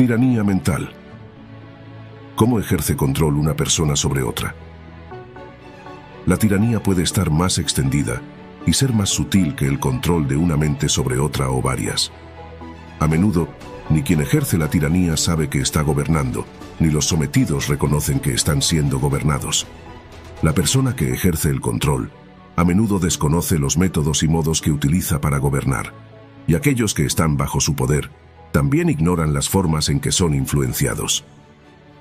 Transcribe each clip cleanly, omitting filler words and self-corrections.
Tiranía mental. ¿Cómo ejerce control una persona sobre otra? La tiranía puede estar más extendida y ser más sutil que el control de una mente sobre otra o varias. A menudo, ni quien ejerce la tiranía sabe que está gobernando, ni los sometidos reconocen que están siendo gobernados. La persona que ejerce el control a menudo desconoce los métodos y modos que utiliza para gobernar, y aquellos que están bajo su poder también ignoran las formas en que son influenciados.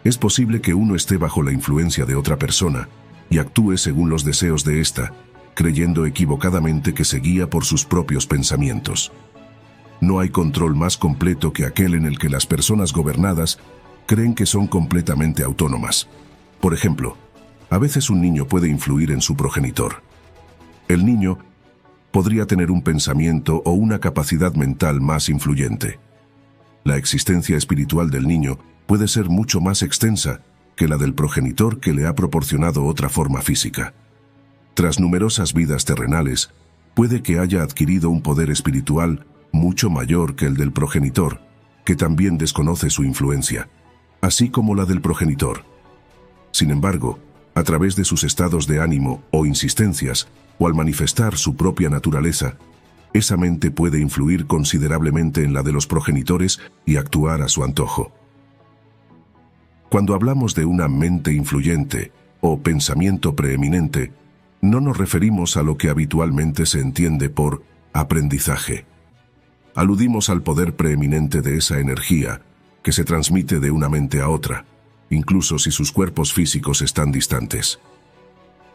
Es posible que uno esté bajo la influencia de otra persona y actúe según los deseos de ésta, creyendo equivocadamente que se guía por sus propios pensamientos. No hay control más completo que aquel en el que las personas gobernadas creen que son completamente autónomas. Por ejemplo, a veces un niño puede influir en su progenitor. El niño podría tener un pensamiento o una capacidad mental más influyente. La existencia espiritual del niño puede ser mucho más extensa que la del progenitor que le ha proporcionado otra forma física. Tras numerosas vidas terrenales, puede que haya adquirido un poder espiritual mucho mayor que el del progenitor, que también desconoce su influencia, así como la del progenitor. Sin embargo, a través de sus estados de ánimo o insistencias, o al manifestar su propia naturaleza, esa mente puede influir considerablemente en la de los progenitores y actuar a su antojo. Cuando hablamos de una mente influyente o pensamiento preeminente, no nos referimos a lo que habitualmente se entiende por aprendizaje. Aludimos al poder preeminente de esa energía que se transmite de una mente a otra, incluso si sus cuerpos físicos están distantes.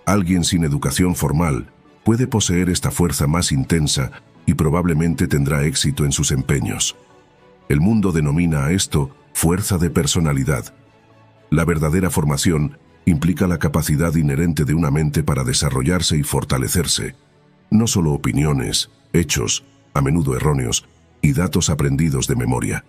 Alguien sin educación formal puede poseer esta fuerza más intensa y probablemente tendrá éxito en sus empeños. El mundo denomina a esto fuerza de personalidad. La verdadera formación implica la capacidad inherente de una mente para desarrollarse y fortalecerse, no solo opiniones, hechos, a menudo erróneos, y datos aprendidos de memoria.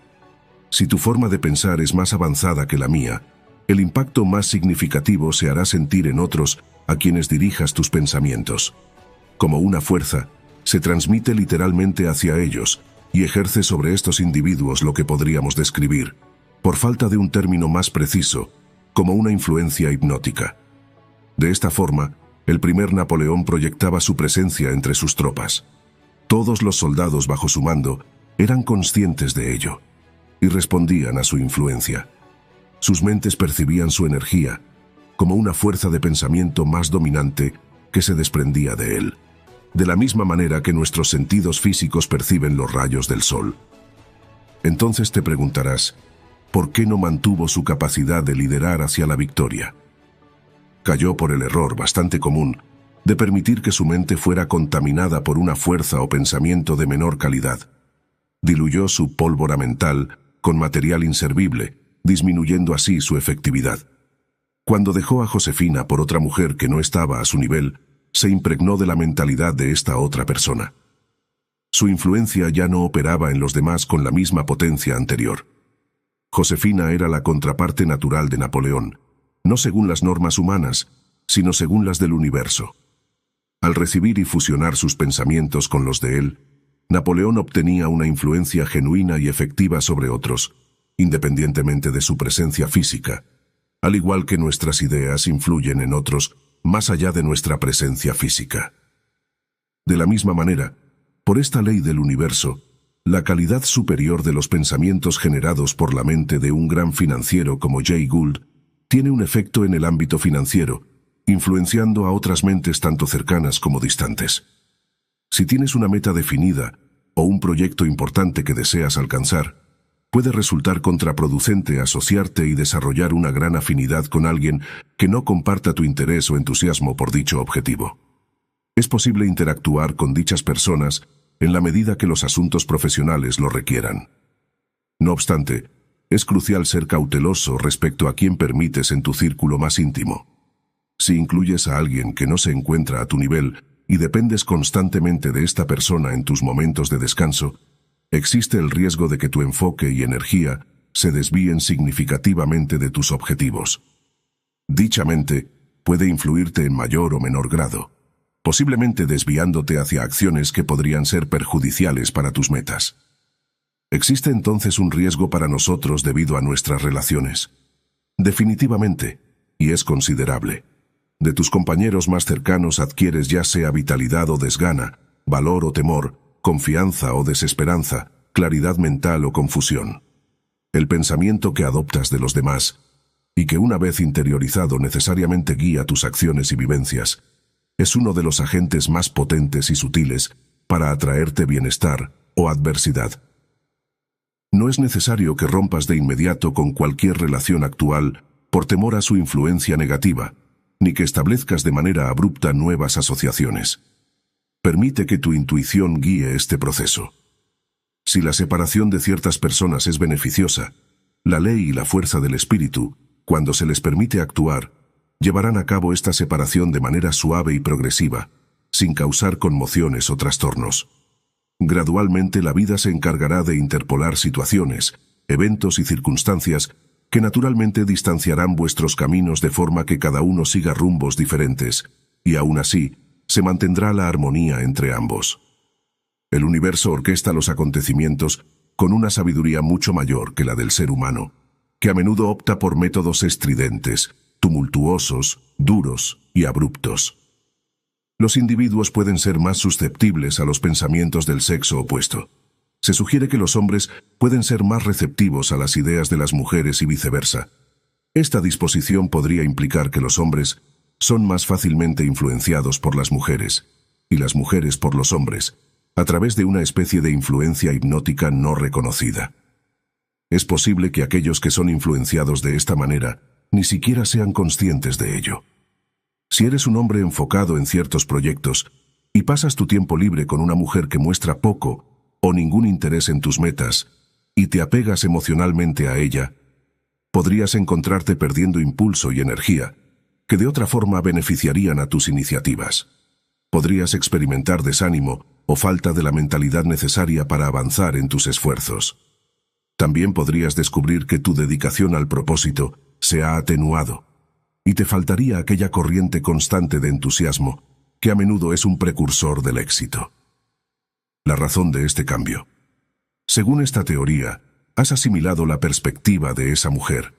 Si tu forma de pensar es más avanzada que la mía, el impacto más significativo se hará sentir en otros a quienes dirijas tus pensamientos. Como una fuerza, se transmite literalmente hacia ellos y ejerce sobre estos individuos lo que podríamos describir, por falta de un término más preciso, como una influencia hipnótica. De esta forma, el primer Napoleón proyectaba su presencia entre sus tropas. Todos los soldados bajo su mando eran conscientes de ello y respondían a su influencia. Sus mentes percibían su energía como una fuerza de pensamiento más dominante que se desprendía de él, de la misma manera que nuestros sentidos físicos perciben los rayos del sol. Entonces te preguntarás, ¿por qué no mantuvo su capacidad de liderar hacia la victoria? Cayó por el error bastante común de permitir que su mente fuera contaminada por una fuerza o pensamiento de menor calidad. Diluyó su pólvora mental con material inservible, disminuyendo así su efectividad. Cuando dejó a Josefina por otra mujer que no estaba a su nivel, se impregnó de la mentalidad de esta otra persona. Su influencia ya no operaba en los demás con la misma potencia anterior. Josefina era la contraparte natural de Napoleón, no según las normas humanas, sino según las del universo. Al recibir y fusionar sus pensamientos con los de él, Napoleón obtenía una influencia genuina y efectiva sobre otros, independientemente de su presencia física, al igual que nuestras ideas influyen en otros más allá de nuestra presencia física. De la misma manera, por esta ley del universo, la calidad superior de los pensamientos generados por la mente de un gran financiero como Jay Gould tiene un efecto en el ámbito financiero, influenciando a otras mentes tanto cercanas como distantes. Si tienes una meta definida o un proyecto importante que deseas alcanzar, puede resultar contraproducente asociarte y desarrollar una gran afinidad con alguien que no comparta tu interés o entusiasmo por dicho objetivo. Es posible interactuar con dichas personas en la medida que los asuntos profesionales lo requieran. No obstante, es crucial ser cauteloso respecto a quién permites en tu círculo más íntimo. Si incluyes a alguien que no se encuentra a tu nivel y dependes constantemente de esta persona en tus momentos de descanso, existe el riesgo de que tu enfoque y energía se desvíen significativamente de tus objetivos. Dicha mente puede influirte en mayor o menor grado, posiblemente desviándote hacia acciones que podrían ser perjudiciales para tus metas. ¿Existe entonces un riesgo para nosotros debido a nuestras relaciones? Definitivamente, y es considerable. De tus compañeros más cercanos adquieres ya sea vitalidad o desgana, valor o temor, confianza o desesperanza, claridad mental o confusión. El pensamiento que adoptas de los demás, y que una vez interiorizado necesariamente guía tus acciones y vivencias, es uno de los agentes más potentes y sutiles para atraerte bienestar o adversidad. No es necesario que rompas de inmediato con cualquier relación actual por temor a su influencia negativa, ni que establezcas de manera abrupta nuevas asociaciones. Permite que tu intuición guíe este proceso. Si la separación de ciertas personas es beneficiosa, la ley y la fuerza del espíritu, cuando se les permite actuar, llevarán a cabo esta separación de manera suave y progresiva, sin causar conmociones o trastornos. Gradualmente la vida se encargará de interpolar situaciones, eventos y circunstancias que naturalmente distanciarán vuestros caminos de forma que cada uno siga rumbos diferentes, y aún así, se mantendrá la armonía entre ambos. El universo orquesta los acontecimientos con una sabiduría mucho mayor que la del ser humano, que a menudo opta por métodos estridentes, tumultuosos, duros y abruptos. Los individuos pueden ser más susceptibles a los pensamientos del sexo opuesto. Se sugiere que los hombres pueden ser más receptivos a las ideas de las mujeres y viceversa. Esta disposición podría implicar que los hombres son más fácilmente influenciados por las mujeres, y las mujeres por los hombres, a través de una especie de influencia hipnótica no reconocida. Es posible que aquellos que son influenciados de esta manera ni siquiera sean conscientes de ello. Si eres un hombre enfocado en ciertos proyectos y pasas tu tiempo libre con una mujer que muestra poco o ningún interés en tus metas y te apegas emocionalmente a ella, podrías encontrarte perdiendo impulso y energía que de otra forma beneficiarían a tus iniciativas. Podrías experimentar desánimo o falta de la mentalidad necesaria para avanzar en tus esfuerzos. También podrías descubrir que tu dedicación al propósito se ha atenuado, y te faltaría aquella corriente constante de entusiasmo que a menudo es un precursor del éxito. La razón de este cambio. Según esta teoría, has asimilado la perspectiva de esa mujer.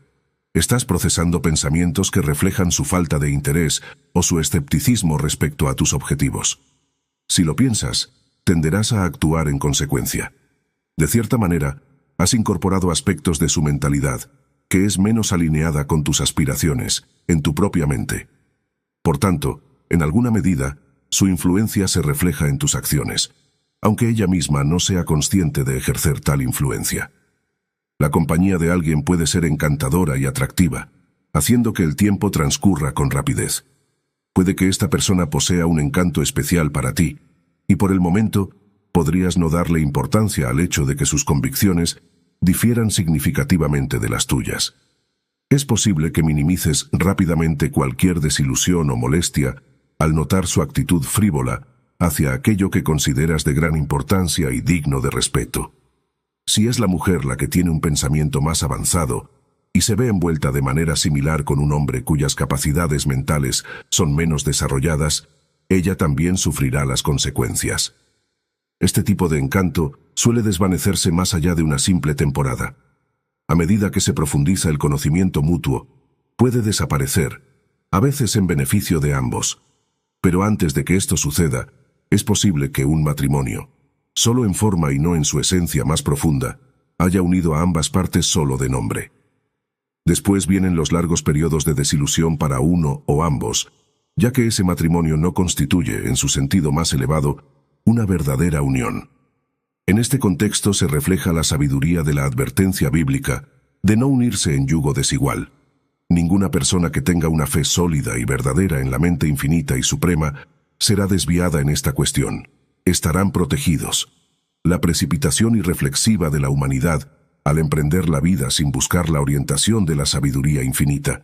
Estás procesando pensamientos que reflejan su falta de interés o su escepticismo respecto a tus objetivos. Si lo piensas, tenderás a actuar en consecuencia. De cierta manera, has incorporado aspectos de su mentalidad, que es menos alineada con tus aspiraciones, en tu propia mente. Por tanto, en alguna medida, su influencia se refleja en tus acciones, aunque ella misma no sea consciente de ejercer tal influencia. La compañía de alguien puede ser encantadora y atractiva, haciendo que el tiempo transcurra con rapidez. Puede que esta persona posea un encanto especial para ti, y por el momento, podrías no darle importancia al hecho de que sus convicciones difieran significativamente de las tuyas. Es posible que minimices rápidamente cualquier desilusión o molestia al notar su actitud frívola hacia aquello que consideras de gran importancia y digno de respeto. Si es la mujer la que tiene un pensamiento más avanzado y se ve envuelta de manera similar con un hombre cuyas capacidades mentales son menos desarrolladas, ella también sufrirá las consecuencias. Este tipo de encanto suele desvanecerse más allá de una simple temporada. A medida que se profundiza el conocimiento mutuo, puede desaparecer, a veces en beneficio de ambos. Pero antes de que esto suceda, es posible que un matrimonio, solo en forma y no en su esencia más profunda, haya unido a ambas partes solo de nombre. Después vienen los largos periodos de desilusión para uno o ambos, ya que ese matrimonio no constituye, en su sentido más elevado, una verdadera unión. En este contexto se refleja la sabiduría de la advertencia bíblica de no unirse en yugo desigual. Ninguna persona que tenga una fe sólida y verdadera en la mente infinita y suprema será desviada en esta cuestión. Estarán protegidos. La precipitación irreflexiva de la humanidad, al emprender la vida sin buscar la orientación de la sabiduría infinita,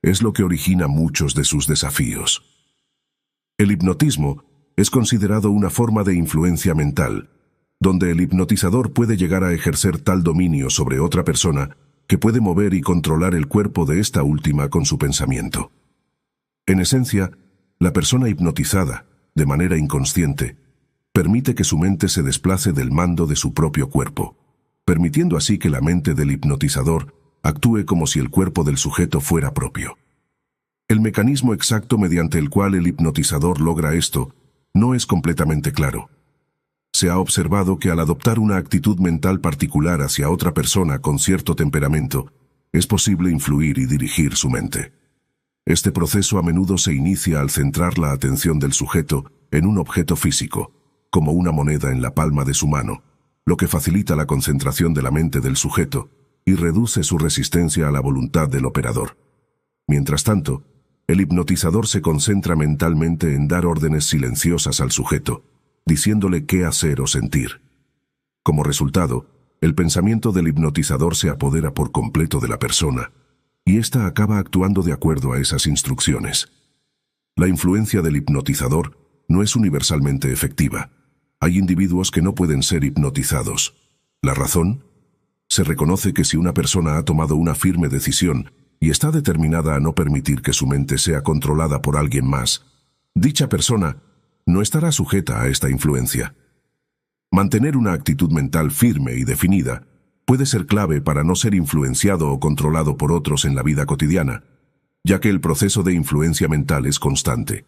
es lo que origina muchos de sus desafíos. El hipnotismo es considerado una forma de influencia mental, donde el hipnotizador puede llegar a ejercer tal dominio sobre otra persona que puede mover y controlar el cuerpo de esta última con su pensamiento. En esencia, la persona hipnotizada, de manera inconsciente, permite que su mente se desplace del mando de su propio cuerpo. permitiendo así que la mente del hipnotizador actúe como si el cuerpo del sujeto fuera propio. El mecanismo exacto mediante el cual el hipnotizador logra esto no es completamente claro. Se ha observado que al adoptar una actitud mental particular hacia otra persona con cierto temperamento, es posible influir y dirigir su mente. Este proceso a menudo se inicia al centrar la atención del sujeto en un objeto físico, como una moneda en la palma de su mano, lo que facilita la concentración de la mente del sujeto y reduce su resistencia a la voluntad del operador. Mientras tanto, el hipnotizador se concentra mentalmente en dar órdenes silenciosas al sujeto, diciéndole qué hacer o sentir. Como resultado, el pensamiento del hipnotizador se apodera por completo de la persona, y ésta acaba actuando de acuerdo a esas instrucciones. La influencia del hipnotizador no es universalmente efectiva. Hay individuos que no pueden ser hipnotizados. ¿La razón? Se reconoce que si una persona ha tomado una firme decisión y está determinada a no permitir que su mente sea controlada por alguien más, dicha persona no estará sujeta a esta influencia. Mantener una actitud mental firme y definida puede ser clave para no ser influenciado o controlado por otros en la vida cotidiana, ya que el proceso de influencia mental es constante.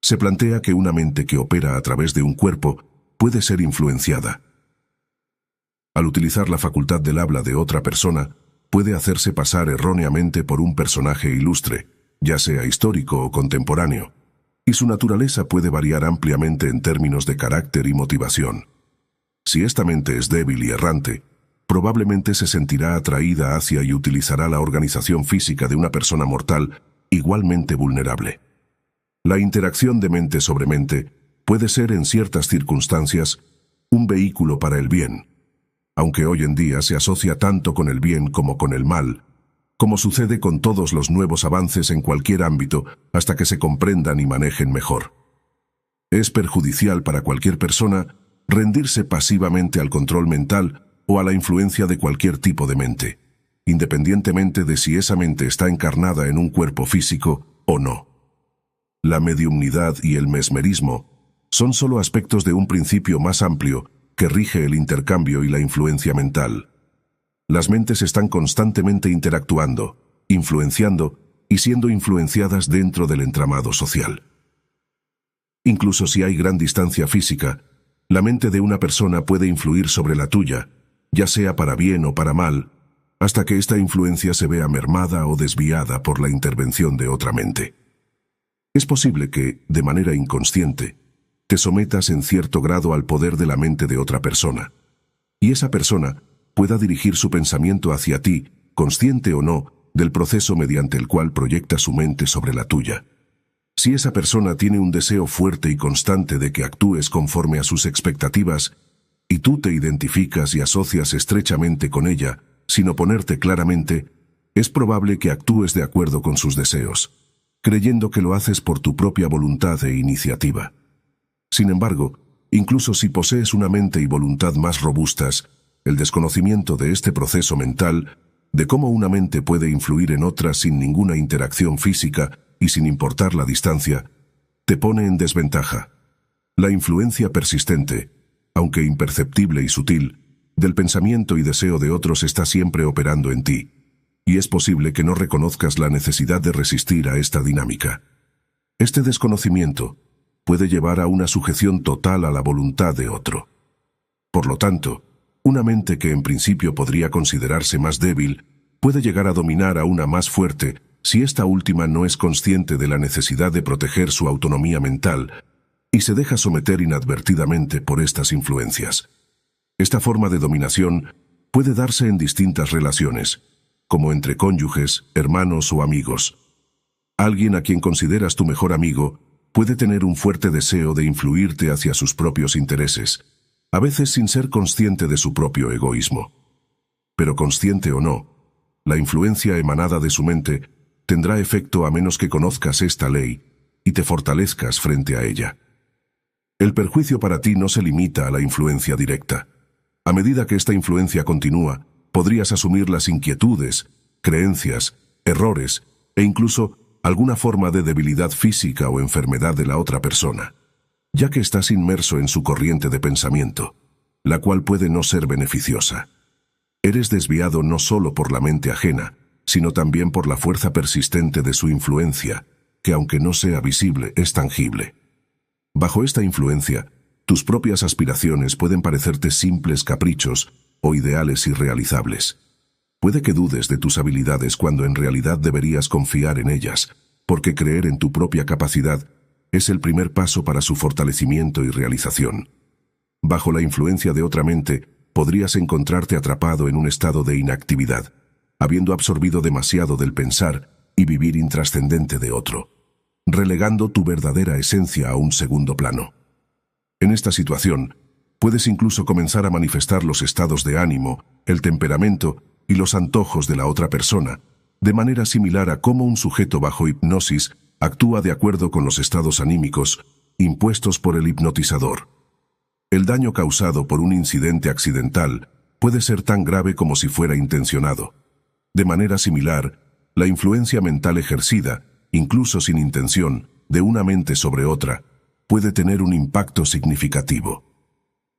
Se plantea que una mente que opera a través de un cuerpo puede ser influenciada. Al utilizar la facultad del habla de otra persona, puede hacerse pasar erróneamente por un personaje ilustre, ya sea histórico o contemporáneo, y su naturaleza puede variar ampliamente en términos de carácter y motivación. Si esta mente es débil y errante, probablemente se sentirá atraída hacia y utilizará la organización física de una persona mortal igualmente vulnerable. La interacción de mente sobre mente puede ser en ciertas circunstancias un vehículo para el bien, aunque hoy en día se asocia tanto con el bien como con el mal, como sucede con todos los nuevos avances en cualquier ámbito hasta que se comprendan y manejen mejor. Es perjudicial para cualquier persona rendirse pasivamente al control mental o a la influencia de cualquier tipo de mente, independientemente de si esa mente está encarnada en un cuerpo físico o no. La mediumnidad y el mesmerismo son solo aspectos de un principio más amplio que rige el intercambio y la influencia mental. Las mentes están constantemente interactuando, influenciando y siendo influenciadas dentro del entramado social. Incluso si hay gran distancia física, la mente de una persona puede influir sobre la tuya, ya sea para bien o para mal, hasta que esta influencia se vea mermada o desviada por la intervención de otra mente. Es posible que, de manera inconsciente, te sometas en cierto grado al poder de la mente de otra persona, y esa persona pueda dirigir su pensamiento hacia ti, consciente o no, del proceso mediante el cual proyecta su mente sobre la tuya. Si esa persona tiene un deseo fuerte y constante de que actúes conforme a sus expectativas, y tú te identificas y asocias estrechamente con ella, sin oponerte claramente, es probable que actúes de acuerdo con sus deseos, creyendo que lo haces por tu propia voluntad e iniciativa. Sin embargo, incluso si posees una mente y voluntad más robustas, el desconocimiento de este proceso mental, de cómo una mente puede influir en otra sin ninguna interacción física y sin importar la distancia, te pone en desventaja. La influencia persistente, aunque imperceptible y sutil, del pensamiento y deseo de otros está siempre operando en ti, y es posible que no reconozcas la necesidad de resistir a esta dinámica. Este desconocimiento puede llevar a una sujeción total a la voluntad de otro. Por lo tanto, una mente que en principio podría considerarse más débil puede llegar a dominar a una más fuerte si esta última no es consciente de la necesidad de proteger su autonomía mental y se deja someter inadvertidamente por estas influencias. Esta forma de dominación puede darse en distintas relaciones, como entre cónyuges, hermanos o amigos. Alguien a quien consideras tu mejor amigo puede tener un fuerte deseo de influirte hacia sus propios intereses, a veces sin ser consciente de su propio egoísmo. Pero consciente o no, la influencia emanada de su mente tendrá efecto a menos que conozcas esta ley y te fortalezcas frente a ella. El perjuicio para ti no se limita a la influencia directa. A medida que esta influencia continúa, podrías asumir las inquietudes, creencias, errores e incluso alguna forma de debilidad física o enfermedad de la otra persona, ya que estás inmerso en su corriente de pensamiento. la cual puede no ser beneficiosa. Eres desviado no solo por la mente ajena, sino también por la fuerza persistente de su influencia, que aunque no sea visible, es tangible. Bajo esta influencia, tus propias aspiraciones pueden parecerte simples caprichos o ideales irrealizables. Puede que dudes de tus habilidades cuando en realidad deberías confiar en ellas, porque creer en tu propia capacidad es el primer paso para su fortalecimiento y realización. Bajo la influencia de otra mente, podrías encontrarte atrapado en un estado de inactividad, habiendo absorbido demasiado del pensar y vivir intrascendente de otro, relegando tu verdadera esencia a un segundo plano. En esta situación, puedes incluso comenzar a manifestar los estados de ánimo, el temperamento y los antojos de la otra persona, de manera similar a cómo un sujeto bajo hipnosis actúa de acuerdo con los estados anímicos impuestos por el hipnotizador. El daño causado por un incidente accidental puede ser tan grave como si fuera intencionado. De manera similar, la influencia mental ejercida, incluso sin intención, de una mente sobre otra, puede tener un impacto significativo.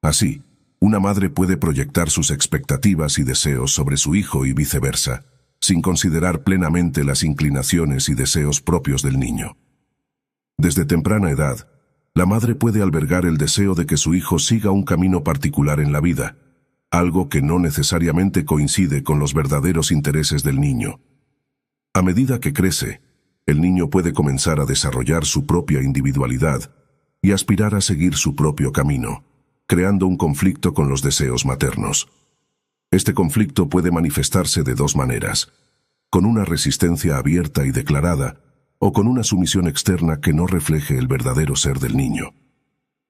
Así, una madre puede proyectar sus expectativas y deseos sobre su hijo y viceversa, sin considerar plenamente las inclinaciones y deseos propios del niño. Desde temprana edad, la madre puede albergar el deseo de que su hijo siga un camino particular en la vida, algo que no necesariamente coincide con los verdaderos intereses del niño. A medida que crece, el niño puede comenzar a desarrollar su propia individualidad y aspirar a seguir su propio camino, creando un conflicto con los deseos maternos. Este conflicto puede manifestarse de dos maneras: con una resistencia abierta y declarada, o con una sumisión externa que no refleje el verdadero ser del niño.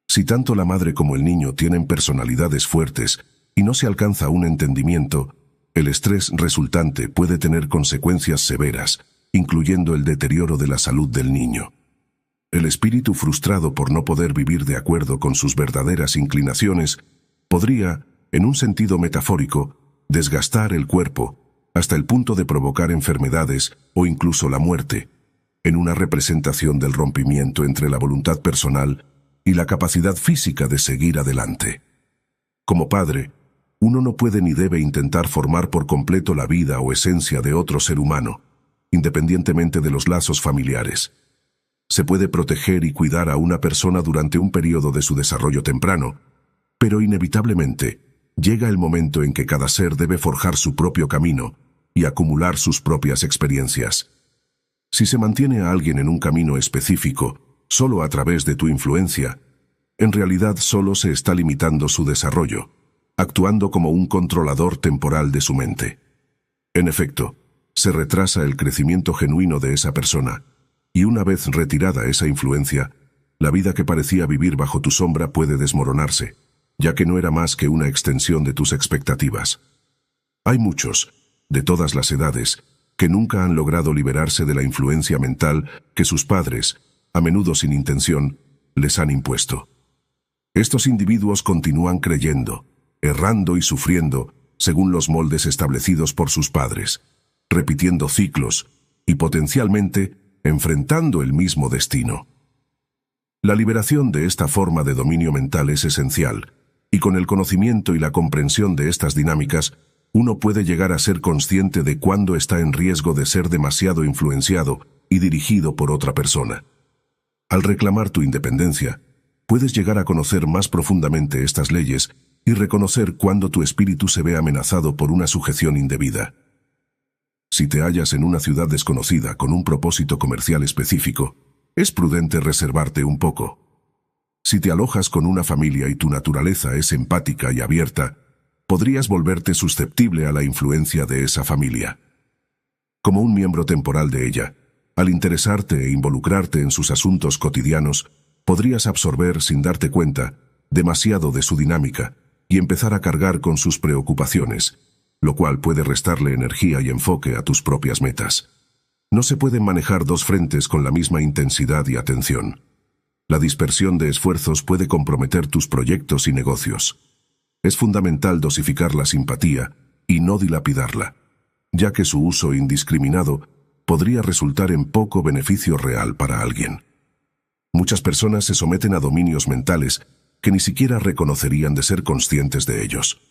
Si tanto la madre como el niño tienen personalidades fuertes y no se alcanza un entendimiento, el estrés resultante puede tener consecuencias severas, incluyendo el deterioro de la salud del niño. El espíritu frustrado por no poder vivir de acuerdo con sus verdaderas inclinaciones podría, en un sentido metafórico, desgastar el cuerpo hasta el punto de provocar enfermedades o incluso la muerte, en una representación del rompimiento entre la voluntad personal y la capacidad física de seguir adelante. Como padre, uno no puede ni debe intentar formar por completo la vida o esencia de otro ser humano, independientemente de los lazos familiares. Se puede proteger y cuidar a una persona durante un periodo de su desarrollo temprano, pero inevitablemente llega el momento en que cada ser debe forjar su propio camino y acumular sus propias experiencias. Si se mantiene a alguien en un camino específico, solo a través de tu influencia, en realidad solo se está limitando su desarrollo, actuando como un controlador temporal de su mente. En efecto, se retrasa el crecimiento genuino de esa persona, y una vez retirada esa influencia, la vida que parecía vivir bajo tu sombra puede desmoronarse, ya que no era más que una extensión de tus expectativas. Hay muchos, de todas las edades, que nunca han logrado liberarse de la influencia mental que sus padres, a menudo sin intención, les han impuesto. Estos individuos continúan creyendo, errando y sufriendo según los moldes establecidos por sus padres, repitiendo ciclos y potencialmente enfrentando el mismo destino. La liberación de esta forma de dominio mental es esencial, y con el conocimiento y la comprensión de estas dinámicas, uno puede llegar a ser consciente de cuándo está en riesgo de ser demasiado influenciado y dirigido por otra persona. Al reclamar tu independencia, puedes llegar a conocer más profundamente estas leyes y reconocer cuándo tu espíritu se ve amenazado por una sujeción indebida. Si te hallas en una ciudad desconocida con un propósito comercial específico, es prudente reservarte un poco. Si te alojas con una familia y tu naturaleza es empática y abierta, podrías volverte susceptible a la influencia de esa familia. Como un miembro temporal de ella, al interesarte e involucrarte en sus asuntos cotidianos, podrías absorber sin darte cuenta demasiado de su dinámica y empezar a cargar con sus preocupaciones, lo cual puede restarle energía y enfoque a tus propias metas. No se pueden manejar dos frentes con la misma intensidad y atención. La dispersión de esfuerzos puede comprometer tus proyectos y negocios. Es fundamental dosificar la simpatía y no dilapidarla, ya que su uso indiscriminado podría resultar en poco beneficio real para alguien. Muchas personas se someten a dominios mentales que ni siquiera reconocerían de ser conscientes de ellos.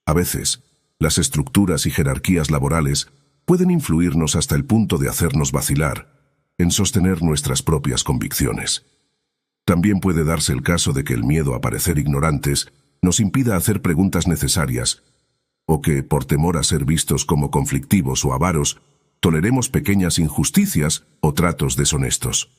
A veces, las estructuras y jerarquías laborales pueden influirnos hasta el punto de hacernos vacilar en sostener nuestras propias convicciones. También puede darse el caso de que el miedo a parecer ignorantes nos impida hacer preguntas necesarias, o que, por temor a ser vistos como conflictivos o avaros, toleremos pequeñas injusticias o tratos deshonestos.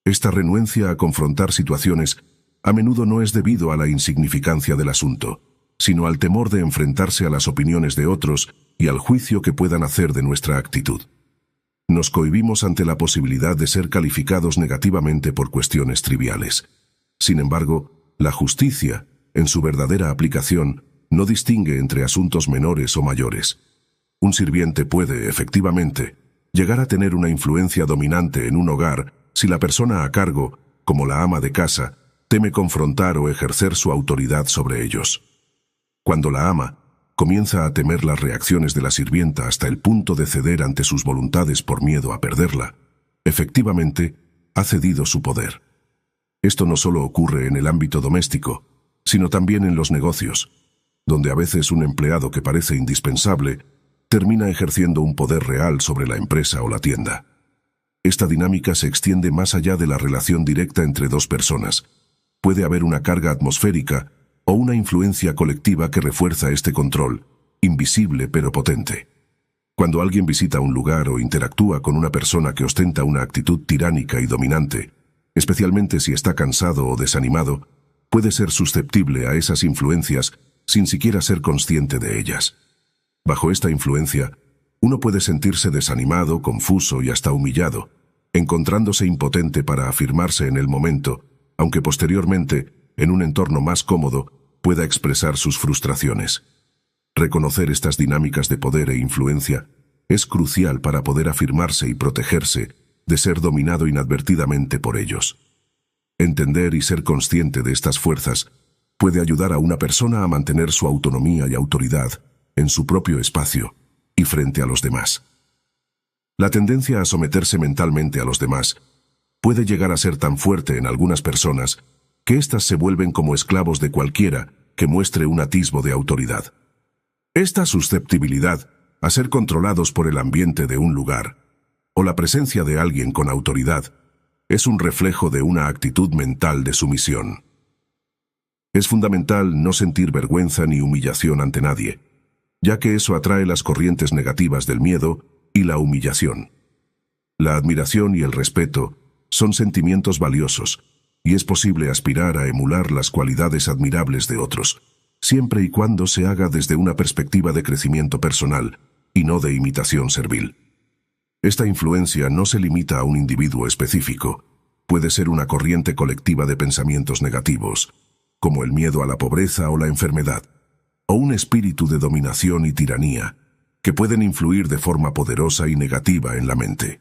Esta renuencia a confrontar situaciones a menudo no es debido a la insignificancia del asunto, sino al temor de enfrentarse a las opiniones de otros y al juicio que puedan hacer de nuestra actitud. Nos cohibimos ante la posibilidad de ser calificados negativamente por cuestiones triviales. Sin embargo, la justicia, en su verdadera aplicación, no distingue entre asuntos menores o mayores. Un sirviente puede, efectivamente, llegar a tener una influencia dominante en un hogar si la persona a cargo, como la ama de casa, teme confrontar o ejercer su autoridad sobre ellos. Cuando la ama comienza a temer las reacciones de la sirvienta hasta el punto de ceder ante sus voluntades por miedo a perderla, efectivamente, ha cedido su poder. Esto no solo ocurre en el ámbito doméstico, sino también en los negocios, donde a veces un empleado que parece indispensable termina ejerciendo un poder real sobre la empresa o la tienda. Esta dinámica se extiende más allá de la relación directa entre dos personas. Puede haber una carga atmosférica o una influencia colectiva que refuerza este control, invisible pero potente. Cuando alguien visita un lugar o interactúa con una persona que ostenta una actitud tiránica y dominante, especialmente si está cansado o desanimado, puede ser susceptible a esas influencias sin siquiera ser consciente de ellas. Bajo esta influencia, uno puede sentirse desanimado, confuso y hasta humillado, encontrándose impotente para afirmarse en el momento, aunque posteriormente, en un entorno más cómodo, pueda expresar sus frustraciones. Reconocer estas dinámicas de poder e influencia es crucial para poder afirmarse y protegerse de ser dominado inadvertidamente por ellos. Entender y ser consciente de estas fuerzas puede ayudar a una persona a mantener su autonomía y autoridad en su propio espacio y frente a los demás. La tendencia a someterse mentalmente a los demás puede llegar a ser tan fuerte en algunas personas que éstas se vuelven como esclavos de cualquiera que muestre un atisbo de autoridad. Esta susceptibilidad a ser controlados por el ambiente de un lugar o la presencia de alguien con autoridad es un reflejo de una actitud mental de sumisión. Es fundamental no sentir vergüenza ni humillación ante nadie, ya que eso atrae las corrientes negativas del miedo y la humillación. La admiración y el respeto son sentimientos valiosos, y es posible aspirar a emular las cualidades admirables de otros, siempre y cuando se haga desde una perspectiva de crecimiento personal y no de imitación servil. Esta influencia no se limita a un individuo específico, puede ser una corriente colectiva de pensamientos negativos, como el miedo a la pobreza o la enfermedad, o un espíritu de dominación y tiranía, que pueden influir de forma poderosa y negativa en la mente.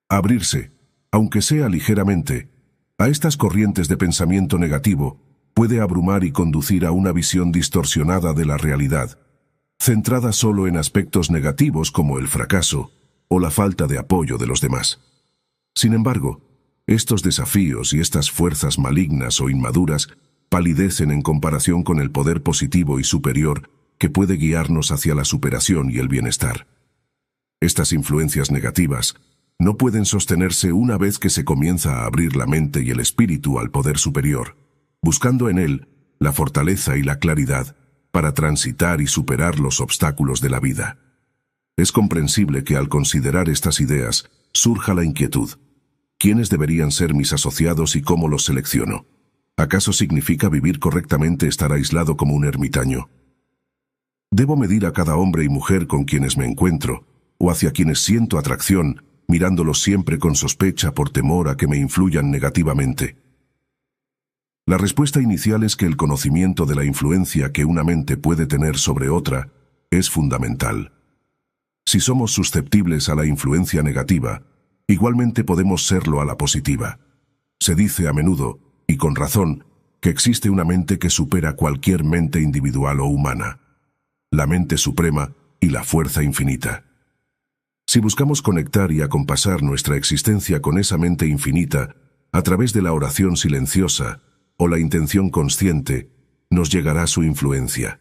Abrirse, aunque sea ligeramente, a estas corrientes de pensamiento negativo puede abrumar y conducir a una visión distorsionada de la realidad, centrada solo en aspectos negativos como el fracaso o la falta de apoyo de los demás. Sin embargo, estos desafíos y estas fuerzas malignas o inmaduras palidecen en comparación con el poder positivo y superior que puede guiarnos hacia la superación y el bienestar. Estas influencias negativas no pueden sostenerse una vez que se comienza a abrir la mente y el espíritu al poder superior, buscando en él la fortaleza y la claridad para transitar y superar los obstáculos de la vida. Es comprensible que al considerar estas ideas surja la inquietud: ¿quiénes deberían ser mis asociados y cómo los selecciono? ¿Acaso significa vivir correctamente estar aislado como un ermitaño? ¿Debo medir a cada hombre y mujer con quienes me encuentro, o hacia quienes siento atracción, mirándolos siempre con sospecha por temor a que me influyan negativamente? La respuesta inicial es que el conocimiento de la influencia que una mente puede tener sobre otra es fundamental. Si somos susceptibles a la influencia negativa, igualmente podemos serlo a la positiva. Se dice a menudo, y con razón, que existe una mente que supera cualquier mente individual o humana, la mente suprema y la fuerza infinita. Si buscamos conectar y acompasar nuestra existencia con esa mente infinita a través de la oración silenciosa, o la intención consciente, nos llegará su influencia.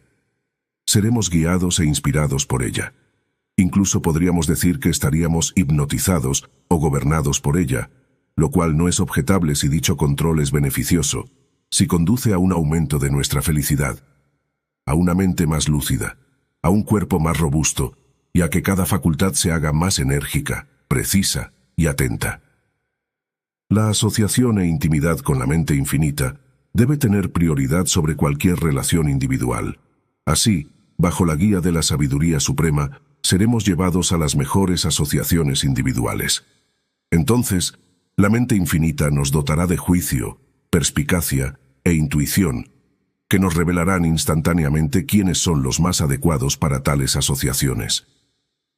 Seremos guiados e inspirados por ella. Incluso podríamos decir que estaríamos hipnotizados o gobernados por ella, lo cual no es objetable si dicho control es beneficioso, si conduce a un aumento de nuestra felicidad, a una mente más lúcida, a un cuerpo más robusto y a que cada facultad se haga más enérgica, precisa y atenta. La asociación e intimidad con la mente infinita debe tener prioridad sobre cualquier relación individual. Así, bajo la guía de la sabiduría suprema, seremos llevados a las mejores asociaciones individuales. Entonces, la mente infinita nos dotará de juicio, perspicacia e intuición, que nos revelarán instantáneamente quiénes son los más adecuados para tales asociaciones.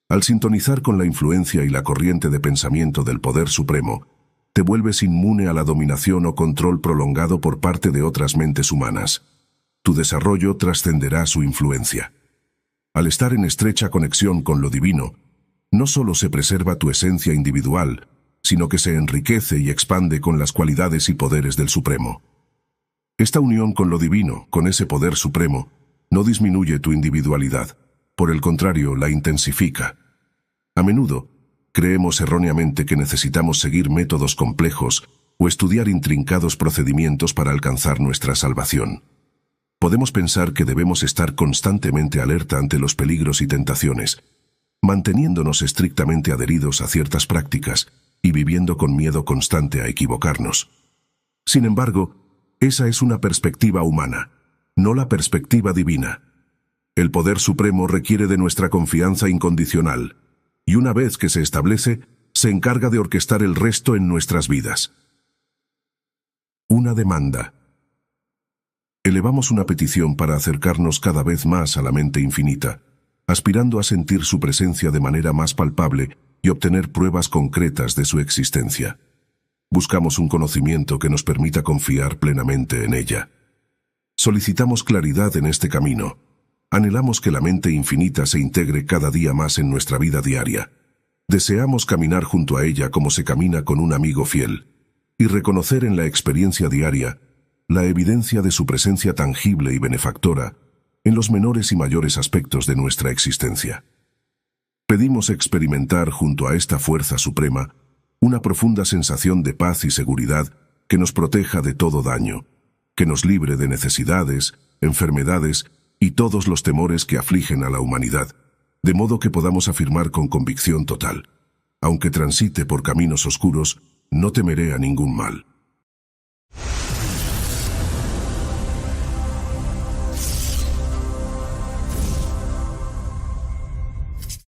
Al sintonizar con la influencia y la corriente de pensamiento del Poder Supremo, te vuelves inmune a la dominación o control prolongado por parte de otras mentes humanas. Tu desarrollo trascenderá su influencia. Al estar en estrecha conexión con lo divino, no solo se preserva tu esencia individual, sino que se enriquece y expande con las cualidades y poderes del Supremo. Esta unión con lo divino, con ese Poder Supremo, no disminuye tu individualidad, por el contrario, la intensifica. A menudo, creemos erróneamente que necesitamos seguir métodos complejos o estudiar intrincados procedimientos para alcanzar nuestra salvación. Podemos pensar que debemos estar constantemente alerta ante los peligros y tentaciones, manteniéndonos estrictamente adheridos a ciertas prácticas y viviendo con miedo constante a equivocarnos. Sin embargo, esa es una perspectiva humana, no la perspectiva divina. El Poder Supremo requiere de nuestra confianza incondicional, y una vez que se establece, se encarga de orquestar el resto en nuestras vidas. Una demanda. Elevamos una petición para acercarnos cada vez más a la mente infinita, aspirando a sentir su presencia de manera más palpable y obtener pruebas concretas de su existencia. Buscamos un conocimiento que nos permita confiar plenamente en ella. Solicitamos claridad en este camino. Anhelamos que la mente infinita se integre cada día más en nuestra vida diaria. Deseamos caminar junto a ella como se camina con un amigo fiel, y reconocer en la experiencia diaria la evidencia de su presencia tangible y benefactora en los menores y mayores aspectos de nuestra existencia. Pedimos experimentar junto a esta fuerza suprema una profunda sensación de paz y seguridad que nos proteja de todo daño, que nos libre de necesidades, enfermedades y todos los temores que afligen a la humanidad, de modo que podamos afirmar con convicción total: aunque transite por caminos oscuros, no temeré a ningún mal.